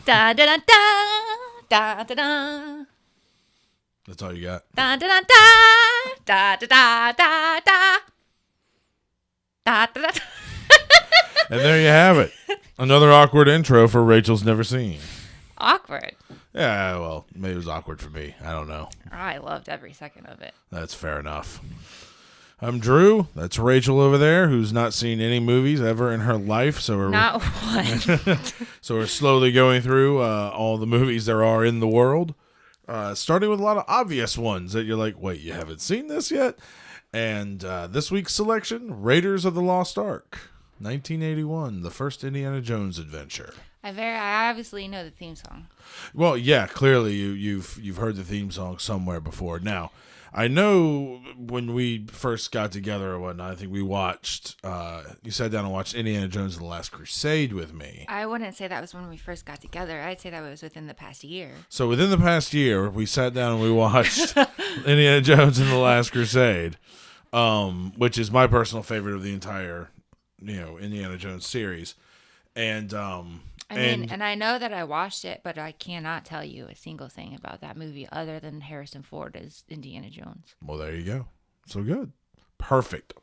Da da da da da da da. That's all you got. Da da da da da da da da da da da. And there you have it. Another awkward intro for Rachel's Never Seen. Awkward. Yeah, well, maybe it was awkward for me. I don't know. I loved every second of it. That's fair enough. I'm Drew. That's Rachel over there, who's not seen any movies ever in her life. So we're Not one. so we're slowly going through all the movies there are in the world, starting with a lot of obvious ones that you're like, wait, you haven't seen this yet? And this week's selection, Raiders of the Lost Ark, 1981, the first Indiana Jones adventure. I obviously know the theme song. Well, yeah, clearly you've heard the theme song somewhere before. Now, I know when we first got together or whatnot, I think we watched, you sat down and watched Indiana Jones and the Last Crusade with me. I wouldn't say that was when we first got together. I'd say that was within the past year. So within the past year, we sat down and we watched Indiana Jones and the Last Crusade, which is my personal favorite of the entire, Indiana Jones series. And and I know that I watched it, but I cannot tell you a single thing about that movie other than Harrison Ford as Indiana Jones. Well, there you go. So good. Perfect.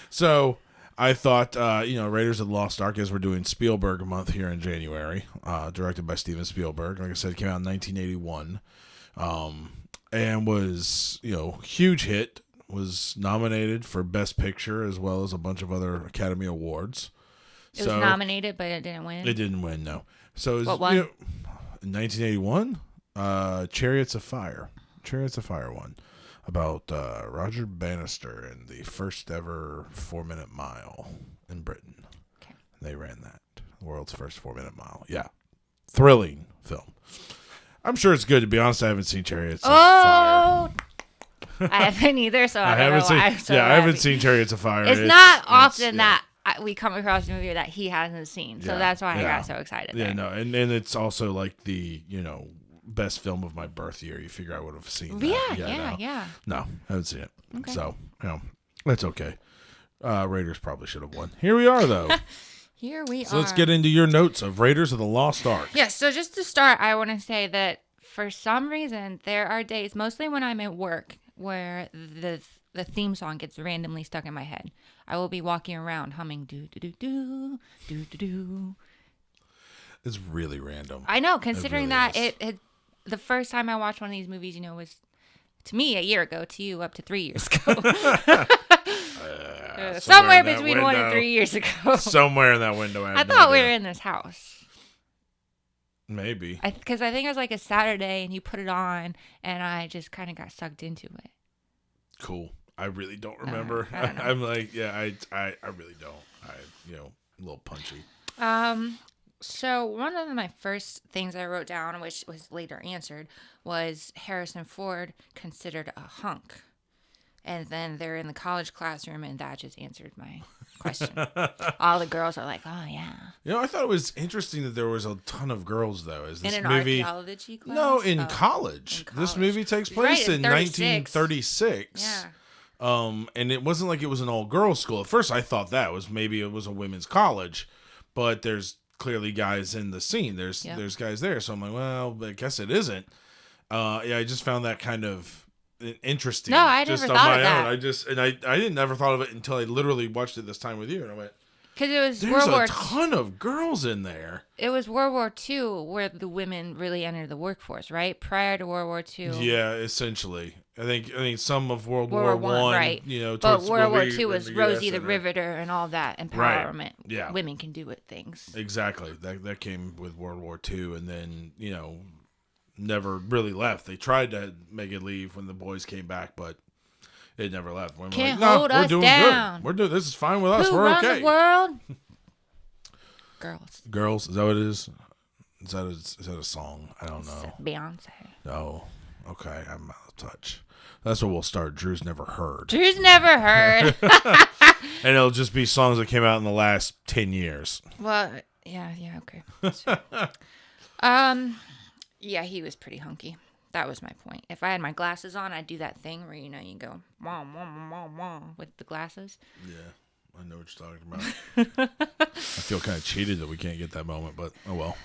So I thought, Raiders of the Lost Ark, as we're doing Spielberg month here in January, directed by Steven Spielberg. Like I said, it came out in 1981, and was, huge hit. Was nominated for Best Picture as well as a bunch of other Academy Awards. It was nominated, but it didn't win. It didn't win, no. So it was, what won? In 1981, Chariots of Fire. Chariots of Fire won. About Roger Bannister and the first ever 4-minute mile in Britain. Okay. They ran that. The world's first 4-minute mile. Yeah. Thrilling film. I'm sure it's good. To be honest, I haven't seen Chariots of Fire. I haven't either, so I don't know why I'm so I haven't happy. seen Chariots of Fire. It's not often that we come across a movie that he hasn't seen, so that's why I got so excited. Yeah, no, and it's also like the best film of my birth year. You figure I would have seen that. Yeah. No, I haven't seen it. Okay. So that's okay. Raiders probably should have won. Here we are though. Here we are. So let's get into your notes of Raiders of the Lost Ark. Yes. So just to start, I want to say that for some reason there are days, mostly when I'm at work, where the theme song gets randomly stuck in my head. I will be walking around humming do do do do do do do. It's really random. I know, considering it really that it the first time I watched one of these movies, was to me a year ago, to you up to 3 years ago. Somewhere between 1 and 3 years ago. Somewhere in that window. I thought we were in this house. Maybe. Because I think it was like a Saturday and you put it on and I just kind of got sucked into it. Cool. I really don't remember. I don't know. I'm like, I really don't. A little punchy. So one of my first things I wrote down, which was later answered, was Harrison Ford considered a hunk. And then they're in the college classroom, and that just answered my question. All the girls are like, "Oh yeah." I thought it was interesting that there was a ton of girls though. Is this in an movie? Archaeology class? No, in college. This movie takes place in 1936. Yeah. And it wasn't like it was an all-girls school. At first, I thought that was maybe it was a women's college, but there's clearly guys in the scene. There's guys there, so I'm like, well, I guess it isn't. I just found that kind of interesting. No, I just never on thought my of that. own. I didn't never thought of it until I literally watched it this time with you, and I went, Because it was there's World War a ton of girls in there. It was World War II where the women really entered the workforce, right? Prior to World War II. Yeah, essentially. I think some of World War War One, right? But World War II was Rosie the Riveter and all that empowerment. Right. Yeah, women can do it things. Exactly. That came with World War II, and then never really left. They tried to make it leave when the boys came back, but it never left. Women Can't were like, hold we're us doing down. good. We're doing this is fine with us. Who We're run okay. the world? Girls. Is that what it is? Is that a song? I don't know. Beyonce. Oh, okay. I'm out of touch. That's what we'll start. Drew's never heard. Drew's never heard. And it'll just be songs that came out in the last 10 years. Well, yeah, okay. Yeah, he was pretty hunky. That was my point. If I had my glasses on, I'd do that thing where you go wah wah wah wah with the glasses. Yeah. I know what you're talking about. I feel kind of cheated that we can't get that moment, but oh well.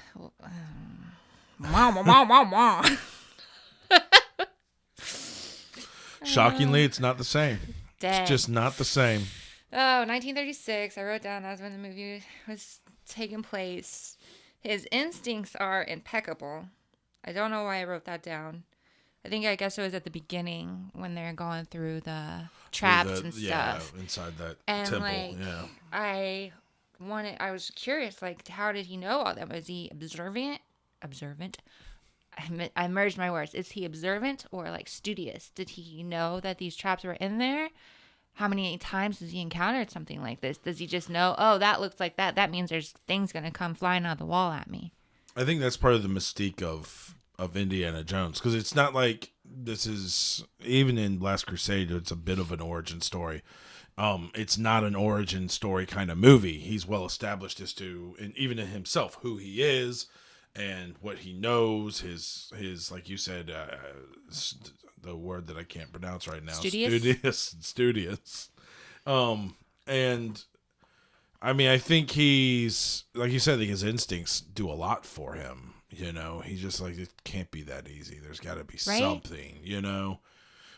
Mom. Shockingly, it's not the same. Dang. It's just not the same. Oh, 1936. I wrote down that's when the movie was taking place. His instincts are impeccable. I don't know why I wrote that down. I guess it was at the beginning when they're going through the traps and stuff. Yeah, inside that and temple. Like, yeah. I was curious, like, how did he know all that? Was he observant? I merged my words. Is he observant or like studious? Did he know that these traps were in there? How many times has he encountered something like this? Does he just know, oh, that looks like that? That means there's things going to come flying out of the wall at me. I think that's part of the mystique of Indiana Jones, because it's not like this is, even in Last Crusade, it's a bit of an origin story. It's not an origin story kind of movie. He's well established as to, and even in himself, who he is and what he knows, his like you said, the word that I can't pronounce right now. Studious. And I mean, I think he's, like you said, I think his instincts do a lot for him. You know, he's just like, it can't be that easy. There's got to be something, you know?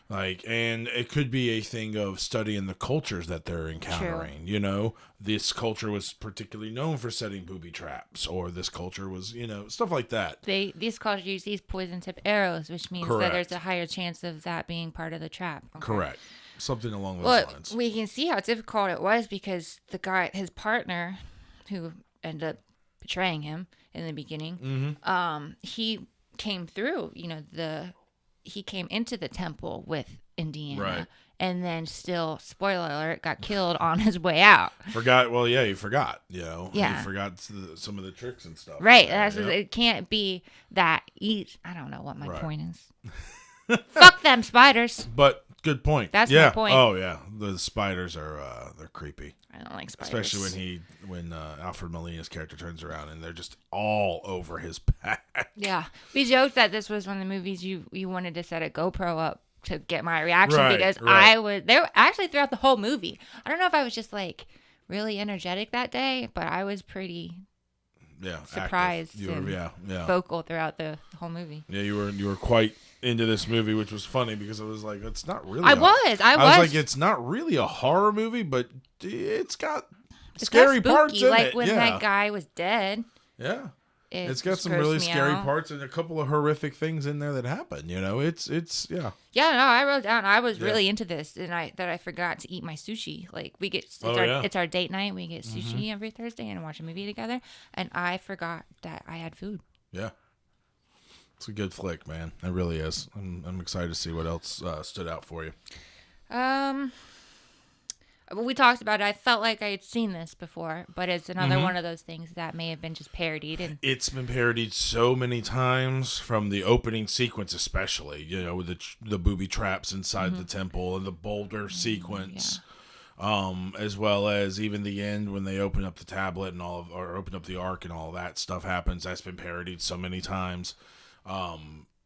Like, and it could be a thing of studying the cultures that they're encountering. True. You know, this culture was particularly known for setting booby traps, or this culture was, you know, stuff like that. These cultures use these poison tip arrows, which means that there's a higher chance of that being part of the trap. Okay. Correct. Something along those lines. We can see how difficult it was because the guy, his partner, who ended up betraying him in the beginning, he came through, you know, he came into the temple with Indiana, right, and then still, spoiler alert, got killed on his way out. He forgot, you know. Yeah. He forgot some of the tricks and stuff. Right. It can't be that easy. I don't know what my point is. Fuck them spiders. But good point. That's my point. Oh, yeah. The spiders are, they're creepy. I don't like spiders. Especially when Alfred Molina's character turns around and they're just all over his back. Yeah. We joked that this was one of the movies you wanted to set a GoPro up to get my reaction, because they were actually throughout the whole movie. I don't know if I was just like really energetic that day, but I was pretty surprised and vocal throughout the whole movie. Yeah, you were quite into this movie, which was funny because I was like, it's not really. I was like, it's not really a horror movie, but it's got scary parts in like it. When that guy was dead. Yeah. It's got some really scary parts and a couple of horrific things in there that happen. You know, it's yeah. Yeah, no, I wrote down. I was really into this, and I forgot to eat my sushi. Like it's our date night. We get sushi every Thursday and watch a movie together, and I forgot that I had food. Yeah, it's a good flick, man. It really is. I'm excited to see what else stood out for you. We talked about it. I felt like I had seen this before, but it's another one of those things that may have been just parodied. And it's been parodied so many times, from the opening sequence especially, you know, with the booby traps inside the temple and the boulder sequence, as well as even the end when they open up the tablet and or open up the ark and all that stuff happens. That's been parodied so many times.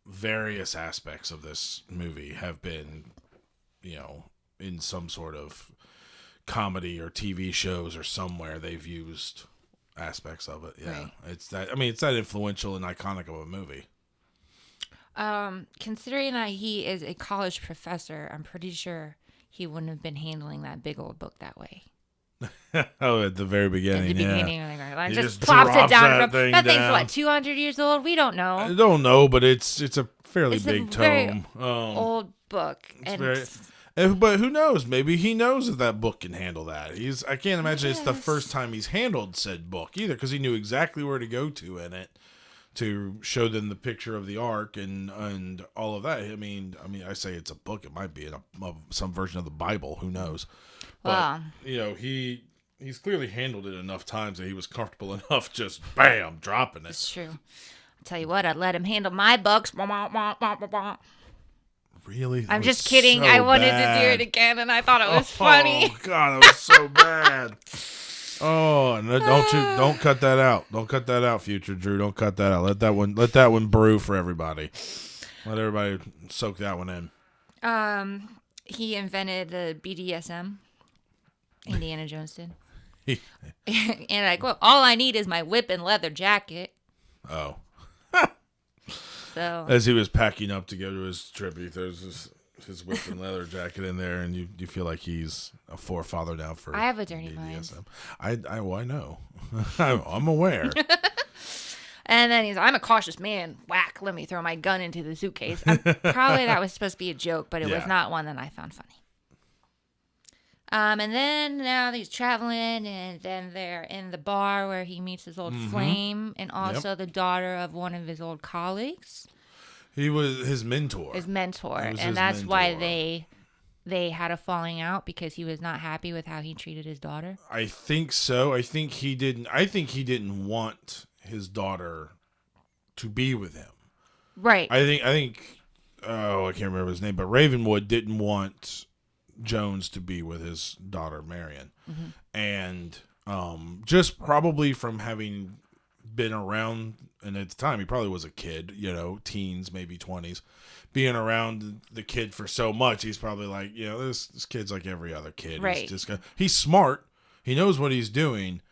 Various aspects of this movie have been, you know, in some sort of comedy or TV shows or somewhere they've used aspects of it. Yeah. Right. It's that influential and iconic of a movie. Considering that he is a college professor, I'm pretty sure he wouldn't have been handling that big old book that way. Oh, at the very beginning. At the beginning, like, just plops it down. That thing's what, 200 years old? We don't know. I don't know, but it's a fairly big tome. Old book. But who knows? Maybe he knows that book can handle that. I can't imagine it's the first time he's handled said book either, because he knew exactly where to go to in it to show them the picture of the ark and all of that. I mean, I say it's a book. It might be some version of the Bible. Who knows? But you know, he's clearly handled it enough times that he was comfortable enough just bam dropping it. It's true. I'll tell you what, I'd let him handle my books. Really? I'm just kidding. I wanted to do it again, and I thought it was funny. Oh God, that was so bad. Oh, no, don't cut that out. Don't cut that out, future Drew. Don't cut that out. Let that one brew for everybody. Let everybody soak that one in. He invented the BDSM. Indiana Jones did. And like, well, all I need is my whip and leather jacket. Oh. So as he was packing up to go to his trip, he throws his whip and leather jacket in there, and you feel like he's a forefather now for I have a dirty BDSM. mind. I know. I'm aware. And then he's, I'm a cautious man. Whack, let me throw my gun into the suitcase. Probably that was supposed to be a joke, but it was not one that I found funny. And then now he's traveling, and then they're in the bar where he meets his old flame, and also the daughter of one of his old colleagues. He was his mentor. And that's why they had a falling out, because he was not happy with how he treated his daughter. I think so. I think he didn't want his daughter to be with him. Right. I think I can't remember his name, but Ravenwood didn't want Jones to be with his daughter Marion. And just probably from having been around, and at the time he probably was a kid, teens, maybe 20s, being around the kid for so much, he's probably like, this kid's like every other kid. Right. He's smart, he knows what he's doing,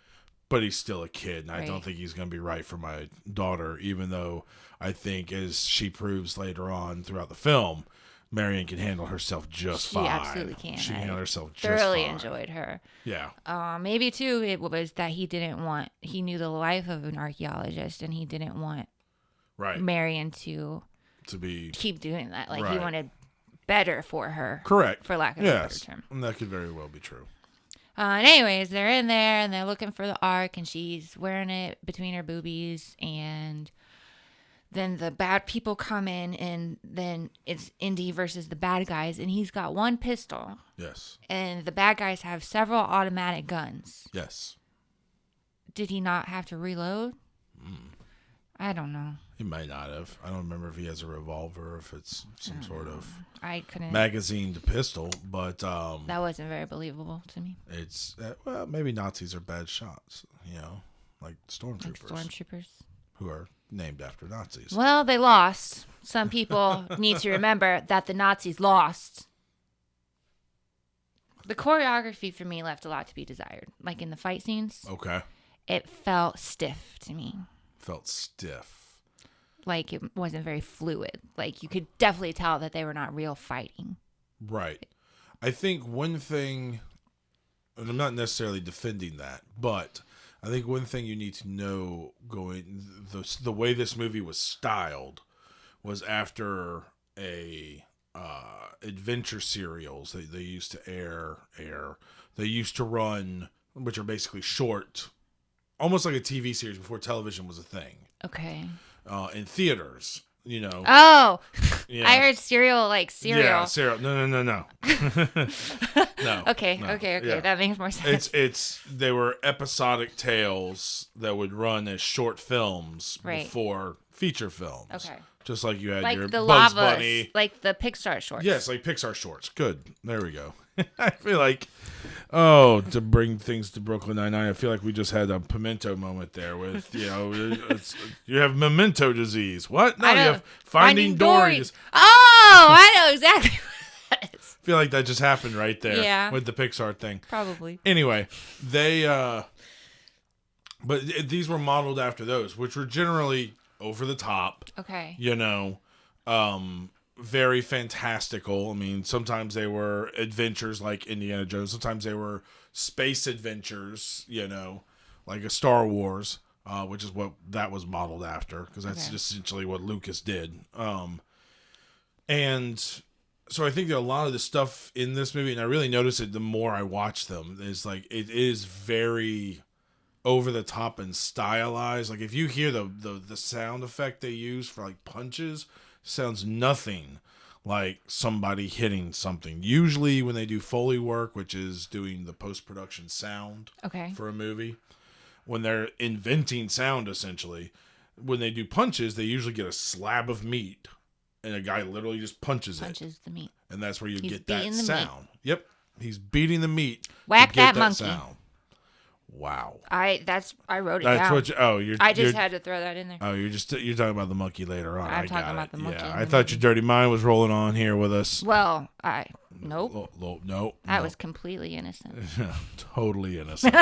but he's still a kid, and I Right. don't think he's going to be right for my daughter, even though I think, as she proves later on throughout the film, Marion can handle herself just fine. She absolutely can. She can handle herself just thoroughly fine. enjoyed her. Yeah. Maybe, too, it was that he knew the life of an archaeologist, and he didn't want Right. Marion to be keep doing that. Like, Right. he wanted better for her. correct. For lack of a better term. And that could very well be true. And anyways, they're in there, and they're looking for the ark, and she's wearing it between her boobies, and then the bad people come in, and then it's Indy versus the bad guys, and he's got one pistol, Yes. and the bad guys have several automatic guns. Yes. Did he not have to reload? I don't know. He might not have. I don't remember if he has a revolver or if it's some sort of I couldn't. magazined pistol, but That wasn't very believable to me. it's well, maybe Nazis are bad shots, like stormtroopers, Like stormtroopers. who are named after Nazis. Well, they lost. Some people need to remember that the Nazis lost. The choreography for me left a lot to be desired. Like in the fight scenes, Okay. it felt stiff to me. Felt stiff. Like it wasn't very fluid. Like you could definitely tell that they were not real fighting. Right. I think one thing, and I'm not necessarily defending that, but I think one thing you need to know the way this movie was styled was after a adventure serials that they used to air. They used to run, which are basically short, almost like a TV series before television was a thing. Okay. In theaters, Oh, Yeah. I heard cereal like cereal. Yeah, cereal. No. No. Okay. No. Okay. Yeah. That makes more sense. They were episodic tales that would run as short films Right. before feature films. Okay. Just like you had Like your the Bugs lavas, Bunny. like the Pixar shorts. Yes, like Pixar shorts. Good. There we go. I feel like, to bring things to Brooklyn Nine-Nine, I feel like we just had a pimento moment there with, you have memento disease. What? No, I you know. have Finding Dory. Oh, I know exactly what that is. I feel like that just happened right there Yeah. with the Pixar thing. Probably. Anyway, but these were modeled after those, which were generally over the top, Okay. very fantastical. I mean, sometimes they were adventures like Indiana Jones. Sometimes they were space adventures, like a Star Wars, which is what that was modeled after, because that's Okay. essentially what Lucas did. And so I think that a lot of the stuff in this movie, and I really notice it the more I watch them, is like it is very over the top and stylized. Like if you hear the sound effect they use for like punches, sounds nothing like somebody hitting something. Usually when they do Foley work, which is doing the post-production sound Okay. for a movie, when they're inventing sound essentially, when they do punches, they usually get a slab of meat and a guy literally just punches it. Punches the meat. And that's where you He's get that beating the meat. sound. Yep. He's beating the meat. Whack to get that monkey. sound. Wow. I wrote it That's down. what you, I just had to throw that in there. you're talking about the monkey later on. I'm I talking got about it. the monkey Yeah, in I the thought movie. your dirty mind was rolling on here with us. Well, Nope. No. That was completely innocent. Totally innocent.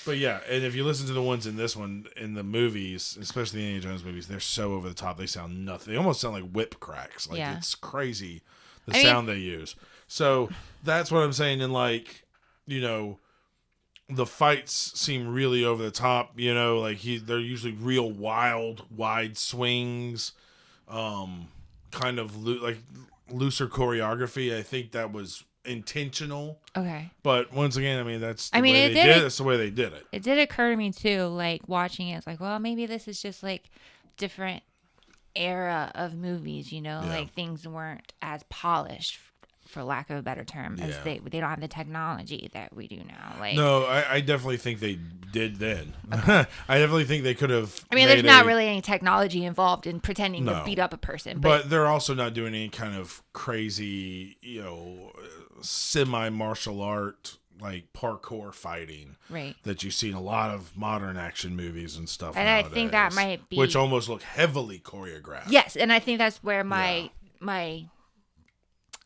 But yeah, and if you listen to the ones in this one, in the movies, especially the Indiana Jones movies, they're so over the top. They sound nothing. They almost sound like whip cracks. Like, it's crazy, the sound they use. So that's what I'm saying. And, like, you know, the fights seem really over the top. You know, like they're usually real wild, wide swings, kind of like looser choreography. I think that was intentional. Okay. But once again, I mean, that's the way they did it. That's the way they did it. It did occur to me too, like watching it. It's like, well, maybe this is just like different era of movies, you know, like things weren't as polished, for lack of a better term, as they don't have the technology that we do now. Like, no, I definitely think they did then. Okay. I definitely think they could have. I mean, there's not really any technology involved in pretending to beat up a person, but they're also not doing any kind of crazy, you know, semi-martial art like parkour fighting, right? That you see in a lot of modern action movies and stuff. And nowadays, I think that might be, which almost look heavily choreographed. Yes, and I think that's where my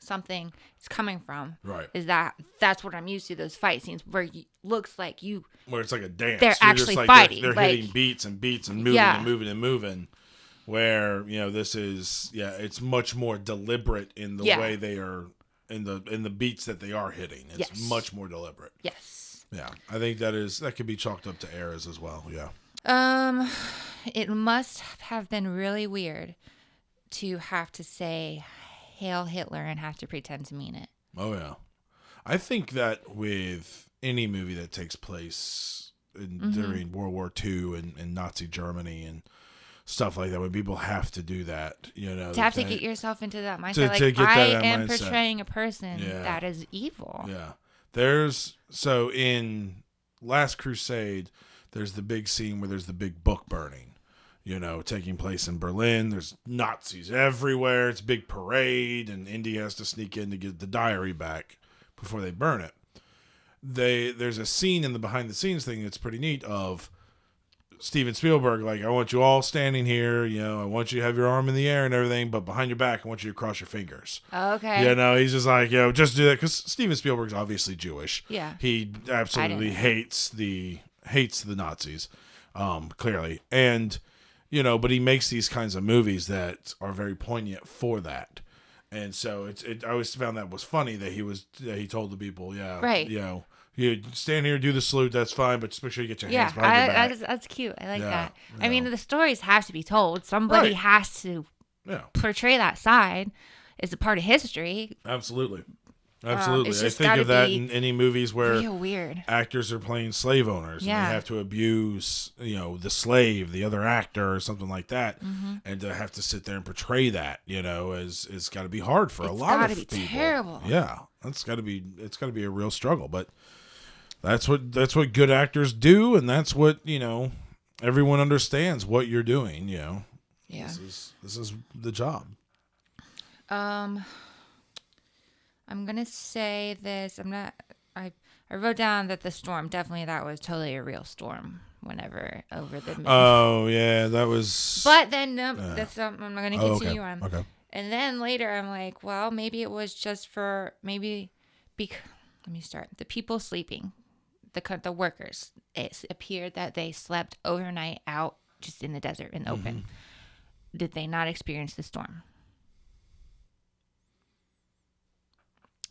something is coming from. Right. Is that's what I'm used to, those fight scenes where looks like where it's like a dance. They're actually fighting. They're hitting beats and moving and moving and moving. Where, you know, this is it's much more deliberate in the way they are in the beats that they are hitting. It's much more deliberate. Yes. Yeah. I think that could be chalked up to eras as well. Yeah. It must have been really weird to have to say Hail Hitler and have to pretend to mean it. Oh, yeah. I think that with any movie that takes place during World War II and Nazi Germany and stuff like that, when people have to do that, you know. To have to get yourself into that mindset. To get I that am mindset. portraying a person that is evil. Yeah. So in Last Crusade, there's the big scene where there's the big book burning. You know, taking place in Berlin. There's Nazis everywhere. It's a big parade, and Indy has to sneak in to get the diary back before they burn it. There's a scene in the behind-the-scenes thing that's pretty neat of Steven Spielberg, like, I want you all standing here, you know, I want you to have your arm in the air and everything, but behind your back, I want you to cross your fingers. Okay. You know, he's just like, you know, just do that, because Steven Spielberg's obviously Jewish. Yeah. He absolutely hates the Nazis, clearly. And, you know, but he makes these kinds of movies that are very poignant for that. And so I always found that was funny that he told the people, right. You know, you stand here, do the salute, that's fine, but just make sure you get your hands behind your back. That's cute. I like that. Yeah. I mean, the stories have to be told. Somebody has to portray that side. It's a part of history. Absolutely. Absolutely. I think of that in any movies where real weird. Actors are playing slave owners and they have to abuse, you know, the slave, the other actor or something like that. Mm-hmm. And to have to sit there and portray that, you know, it's got to be hard for a lot of people. It's got to be terrible. Yeah. It's got to be a real struggle, but that's what good actors do, and that's what, you know, everyone understands what you're doing, you know. Yeah. This is the job. I'm going to say this. I wrote down that the storm, definitely that was totally a real storm whenever over the... Oh, yeah, that was... But then, that's I'm not going to continue on. Okay. And then later I'm like, well, maybe it was just for, let me start. The people sleeping, the workers, it appeared that they slept overnight out just in the desert, in the open. Did they not experience the storm?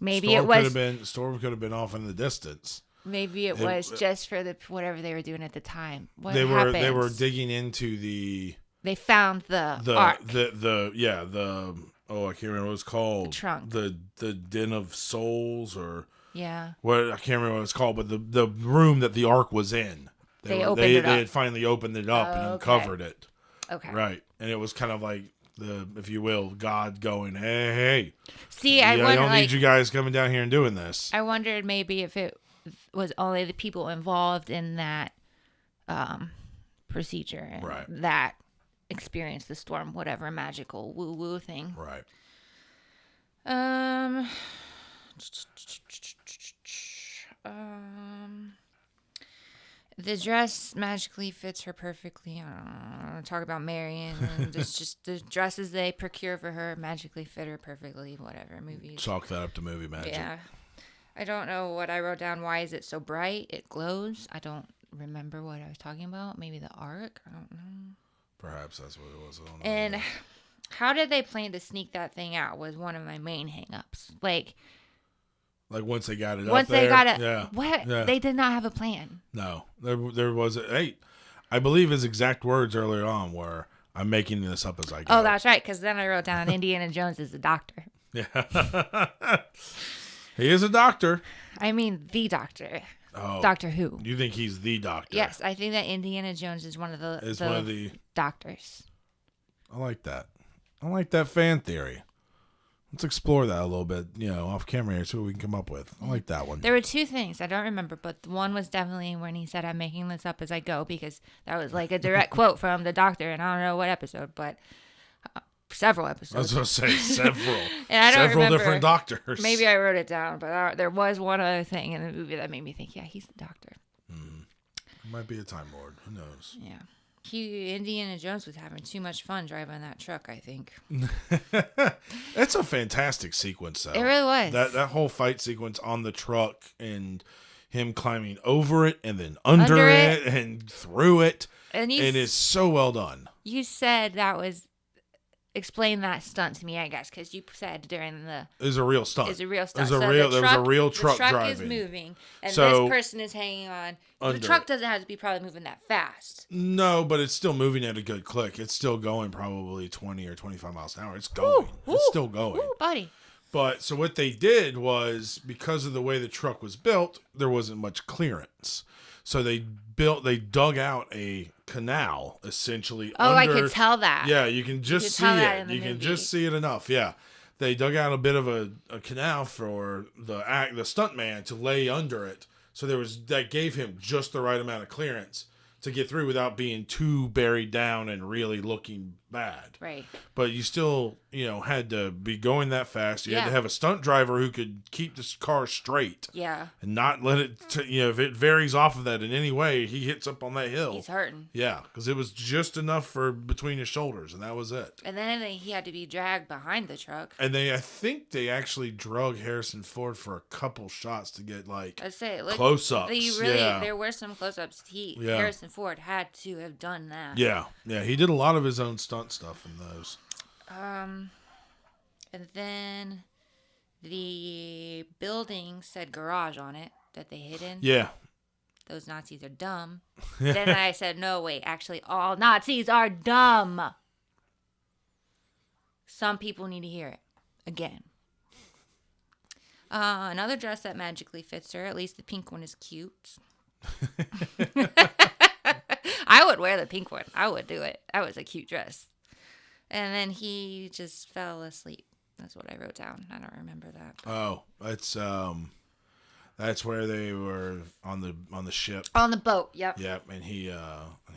Maybe storm could have been off in the distance. Maybe it was just for whatever they were doing at the time. They were digging into the. They found the ark. I can't remember what it's called. The trunk. The Den of Souls or. Yeah. What I can't remember what it's called, but the room that the ark was in. They had finally opened it up and uncovered it. Okay. Right, and it was kind of like. If you will, God going, hey. See, I don't need you guys coming down here and doing this. I wondered maybe if it was only the people involved in that procedure and that experienced the storm, whatever magical woo-woo thing. Right. The dress magically fits her perfectly. I don't know. Talk about Marion. And it's just the dresses they procure for her magically fit her perfectly. Whatever. Movies. Chalk that up to movie magic. Yeah. I don't know what I wrote down. Why is it so bright? It glows. I don't remember what I was talking about. Maybe the arc? I don't know. Perhaps that's what it was. I don't know. And how did they plan to sneak that thing out was one of my main hang-ups. Like once they got it once up there. they got it. Yeah. What? Yeah. They did not have a plan. No. There was I believe his exact words earlier on were, I'm making this up as I go. Oh, that's right. Because then I wrote down Indiana Jones is a doctor. Yeah. He is a doctor. I mean, the doctor. Oh. Doctor Who. You think he's the doctor? Yes, I think that Indiana Jones is one of the doctors. I like that. I like that fan theory. Let's explore that a little bit, off camera here, see what we can come up with. I like that one. There were two things I don't remember, but one was definitely when he said, "I'm making this up as I go," because that was like a direct quote from the doctor, and I don't know what episode, but several episodes. I was going to say several. And I don't several remember. Different doctors. Maybe I wrote it down, but there was one other thing in the movie that made me think, yeah, he's the doctor. Might be a Time Lord. Who knows? Yeah. Indiana Jones was having too much fun driving that truck, I think. It's a fantastic sequence, though. It really was. That whole fight sequence on the truck and him climbing over it and then under it and through it. And it is so well done. You said that was... Explain that stunt to me, I guess, because you said during the... It was a real stunt. It's a real stunt. There was a real truck driving. The truck is moving, and this person is hanging on. The truck doesn't have to be probably moving that fast. No, but it's still moving at a good click. It's still going probably 20 or 25 miles an hour. It's going. It's still going. Ooh, buddy. But so what they did was, because of the way the truck was built, there wasn't much clearance. So they dug out a canal, essentially. Oh, I could tell that. Yeah, you can just see it. You can just see it enough. Yeah. They dug out a bit of a canal for the stuntman to lay under it. So that gave him just the right amount of clearance to get through without being too buried down and really looking bad. Right. But you still, had to be going that fast. You had to have a stunt driver who could keep this car straight. Yeah. And not let it, if it varies off of that in any way, he hits up on that hill. He's hurting. Yeah, because it was just enough for between his shoulders, and that was it. And then he had to be dragged behind the truck. And I think they actually drug Harrison Ford for a couple shots to get close-ups. There were some close-ups. Harrison Ford had to have done that. Yeah, he did a lot of his own stunt stuff in those. And then the building said garage on it that they hid in. Yeah. Those Nazis are dumb. Then I said, no, wait, actually, all Nazis are dumb. Some people need to hear it again. Another dress that magically fits her, at least the pink one is cute. I would wear the pink one. I would do it. That was a cute dress. And then he just fell asleep. That's what I wrote down. I don't remember that. Oh, that's where they were on the ship. On the boat, yep. Yep, and he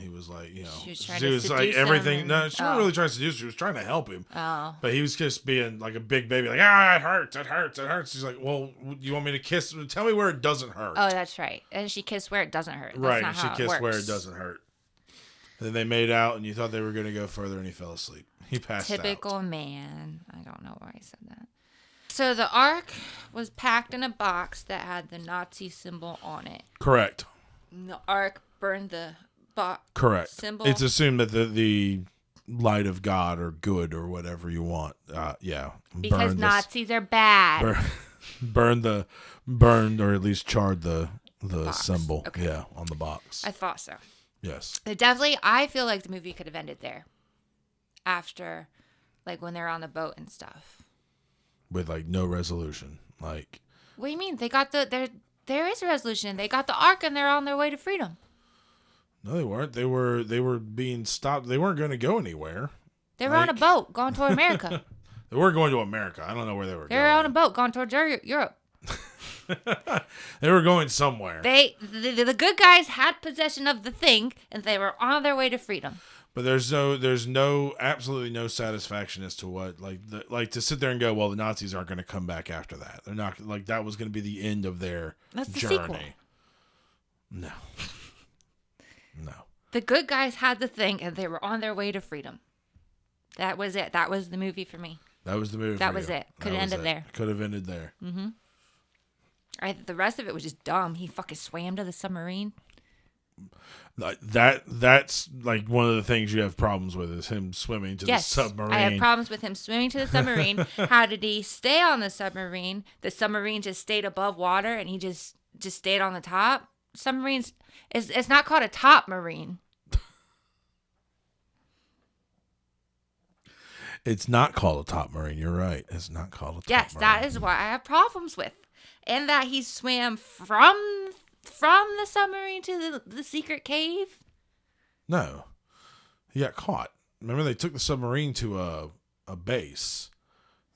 was like, she was trying to seduce everything. him No, she wasn't really trying to seduce. She was trying to help him. Oh. But he was just being like a big baby, like, it hurts, it hurts, it hurts. She's like, well, you want me to kiss? Tell me where it doesn't hurt. Oh, that's right. And she kissed where it doesn't hurt. That's right, not she how kissed it works. where it doesn't hurt. And then they made out, and you thought they were going to go further, and he fell asleep. He passed out. Typical man. I don't know why I said that. So the Ark was packed in a box that had the Nazi symbol on it. Correct. And the Ark burned the Correct. symbol. It's assumed that the light of God or good or whatever you want. Because Nazis are bad. Burned or at least charred the symbol. Okay. Yeah, on the box. I thought so. Yes. I feel like the movie could have ended there. After, when they're on the boat and stuff. With no resolution. What do you mean? They got there is a resolution. They got the Ark and they're on their way to freedom. No, they weren't. They were being stopped. They weren't going to go anywhere. They were on a boat going toward America. They were going to America. I don't know where they were going. They were on a boat going toward Europe. They were going somewhere. The good guys had possession of the thing, and they were on their way to freedom. But there's absolutely no satisfaction as to what to sit there and go, well, the Nazis aren't going to come back after that. They're not that was going to be the end of their That's the journey. sequel. No. The good guys had the thing, and they were on their way to freedom. That was it. That was the movie for me. That was the movie. That was it. Could have ended there. Could have ended there. Mm-hmm. The rest of it was just dumb. He fucking swam to the submarine. That's like one of the things you have problems with is him swimming to the submarine. I have problems with him swimming to the submarine. How did he stay on the submarine? The submarine just stayed above water, and he just stayed on the top. Submarines, it's not called a top marine. It's not called a top marine. You're right. It's not called a top marine. Yes, that is what I have problems with, and that he swam from the submarine to the secret cave. No, he got caught. Remember, they took the submarine to a base.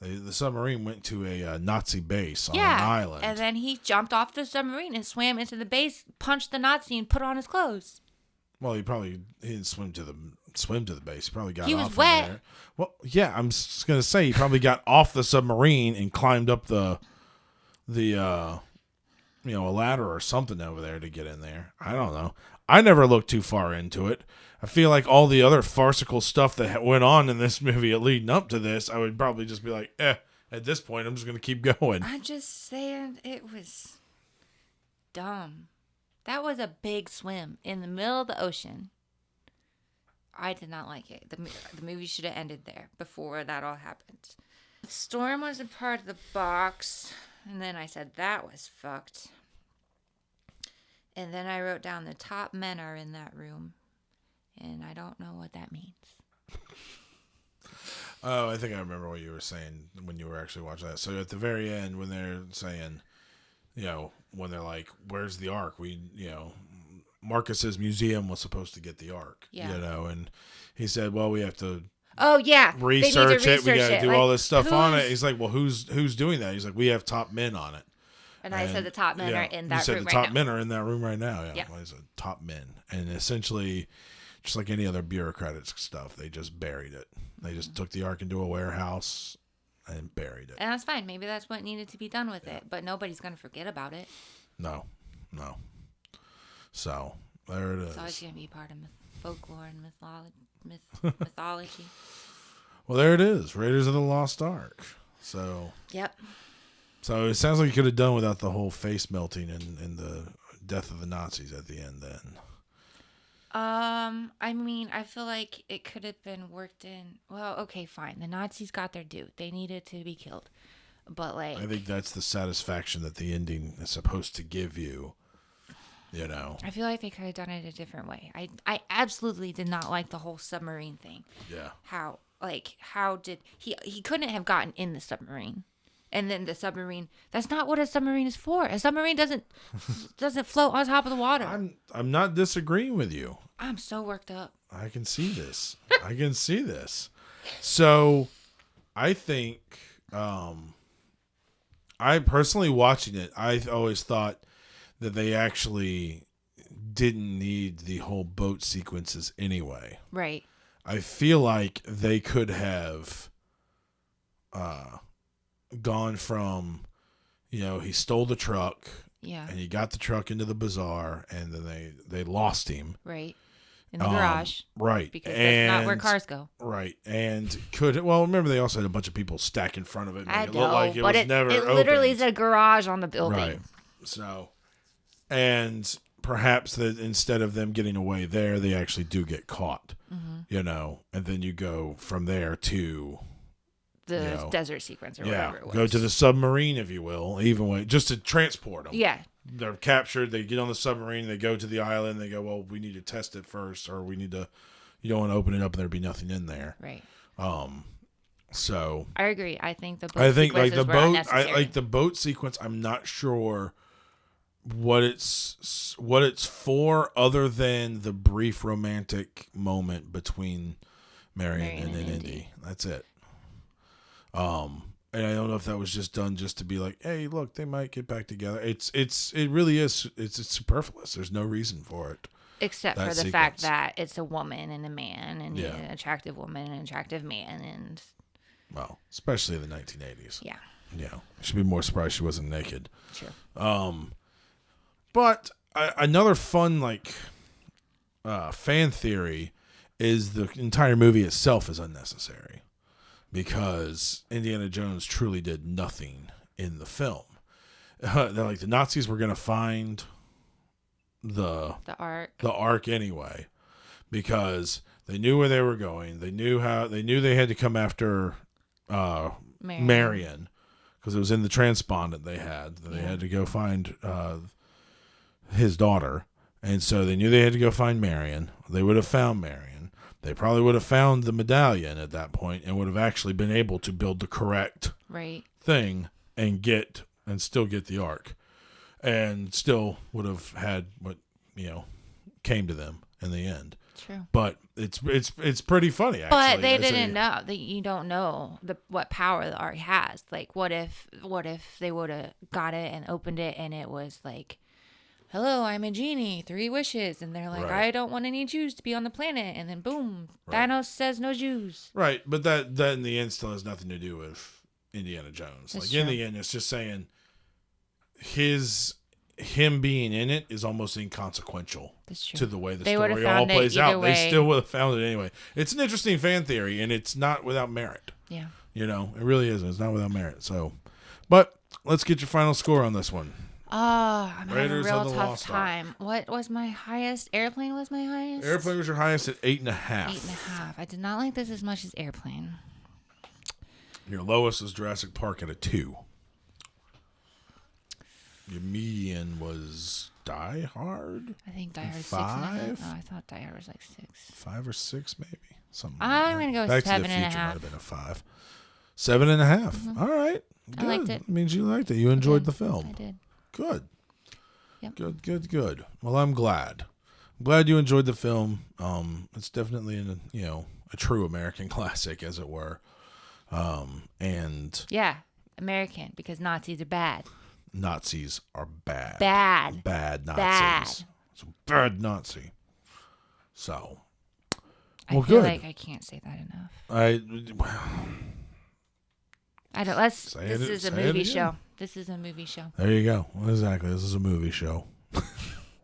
The submarine went to a Nazi base on an island. And then he jumped off the submarine and swam into the base, punched the Nazi, and put on his clothes. Well, he didn't swim to the base. He probably got off. He was wet. There. Well, yeah, I'm just gonna say he probably got off the submarine and climbed up a ladder or something over there to get in there. I don't know. I never looked too far into it. I feel like all the other farcical stuff that went on in this movie leading up to this, I would probably just be like, at this point, I'm just going to keep going. I'm just saying it was dumb. That was a big swim in the middle of the ocean. I did not like it. The movie should have ended there before that all happened. The storm was a part of the box, and then I said that was fucked. And then I wrote down the top men are in that room. And I don't know what that means. Oh, I think I remember what you were saying when you were actually watching that. So at the very end, when they're saying, when they're like, where's the Ark? Marcus's museum was supposed to get the Ark, and he said, well, we have to research it. We got to do all this stuff on it. He's like, well, who's doing that? He's like, we have top men on it. And I said the top men are in that room right now. You said the top men are in that room right now. Yeah. Well, he said top men. And essentially, just like any other bureaucratic stuff, they just buried it. They just took the Ark into a warehouse and buried it. And that's fine. Maybe that's what needed to be done with it. But nobody's going to forget about it. No. So, there it is. It's always going to be part of folklore and mythology. Well, there it is. Raiders of the Lost Ark. So. Yep. So, it sounds like you could have done without the whole face melting and the death of the Nazis at the end then. I mean, I feel like it could have been worked in. Well, okay, fine. The Nazis got their due. They needed to be killed. But I think that's the satisfaction that the ending is supposed to give you. I feel like they could have done it a different way. I absolutely did not like the whole submarine thing. Yeah. How did he couldn't have gotten in the submarine. And then the submarine, that's not what a submarine is for. A submarine doesn't float on top of the water. I'm not disagreeing with you. I'm so worked up. I can see this. So I think I personally watching it, I always thought that they actually didn't need the whole boat sequences anyway. Right. I feel like they could have gone from, he stole the truck, and he got the truck into the bazaar, and then they lost him, right, in the garage, right, because that's not where cars go, right, and remember they also had a bunch of people stacked in front of it. I know, it looked like it literally is a garage on the building, right? So, and perhaps that instead of them getting away there, they actually do get caught, and then you go from there to the desert sequence or whatever it was. Go to the submarine, if you will, just to transport them. Yeah. They're captured. They get on the submarine. They go to the island. They go, well, we need to test it first, or we need to, you don't want to open it up and there'd be nothing in there. Right. So. I agree. I think the boat sequences were unnecessary. the boat sequence, I'm not sure what it's for other than the brief romantic moment between Marion and Indy. That's it. And I don't know if that was just done just to be like, hey, look, they might get back together. It really is. It's superfluous. There's no reason for it. Except for the fact that it's a woman and a man, and an attractive woman and an attractive man, and. Well, especially in the 1980s. Yeah. Yeah. Should be more surprised she wasn't naked. Sure. But another fun, fan theory is the entire movie itself is unnecessary because Indiana Jones truly did nothing in the film. They're like the Nazis were going to find the ark anyway because they knew where they were going. They knew they had to come after Marion because it was in the transpondent they had. They had to go find his daughter. And so they knew they had to go find Marion. They would have found Marion. They probably would have found the medallion at that point and would have actually been able to build the correct thing and still get the ark. And still would have had what, came to them in the end. True. But it's pretty funny, actually. But they didn't know that you don't know what power the ark has. Like, what if they would have got it and opened it and it was like, hello, I'm a genie, 3 wishes. And they're like, I don't want any Jews to be on the planet. And then boom, Thanos says no Jews. Right. But that in the end still has nothing to do with Indiana Jones. That's like true. In the end, it's just saying him being in it is almost inconsequential to the way the story all plays out. Way. They still would have found it anyway. It's an interesting fan theory, and it's not without merit. Yeah. It really isn't. It's not without merit. So, but let's get your final score on this one. Oh, I'm having a real tough time. What was my highest? Airplane was my highest? Airplane was your highest at 8.5. 8.5. I did not like this as much as Airplane. Your lowest was Jurassic Park at a 2. Your median was Die Hard? I think Die Hard 5? 6.5. Oh, I thought Die Hard was like 6. 5 or 6 maybe? Something I'm going to go 7.5. Back to the Future might have been a 5. 7.5. Mm-hmm. All right. Good. I liked it. That means you liked it. You enjoyed the film. I did. Good. Yep. Good. Well, I'm glad. You enjoyed the film. It's definitely a true American classic, as it were. And yeah, American because Nazis are bad. Nazis are bad. Bad Nazis. Bad. It's a bad Nazi. So. I feel like I can't say that enough. I don't. This is a movie show. This is a movie show. There you go. Well, exactly. This is a movie show.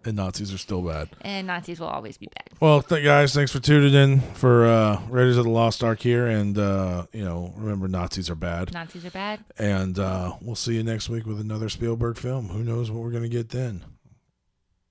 And Nazis are still bad. And Nazis will always be bad. Well, guys, thanks for tuning in for Raiders of the Lost Ark here. And, remember, Nazis are bad. Nazis are bad. And we'll see you next week with another Spielberg film. Who knows what we're going to get then.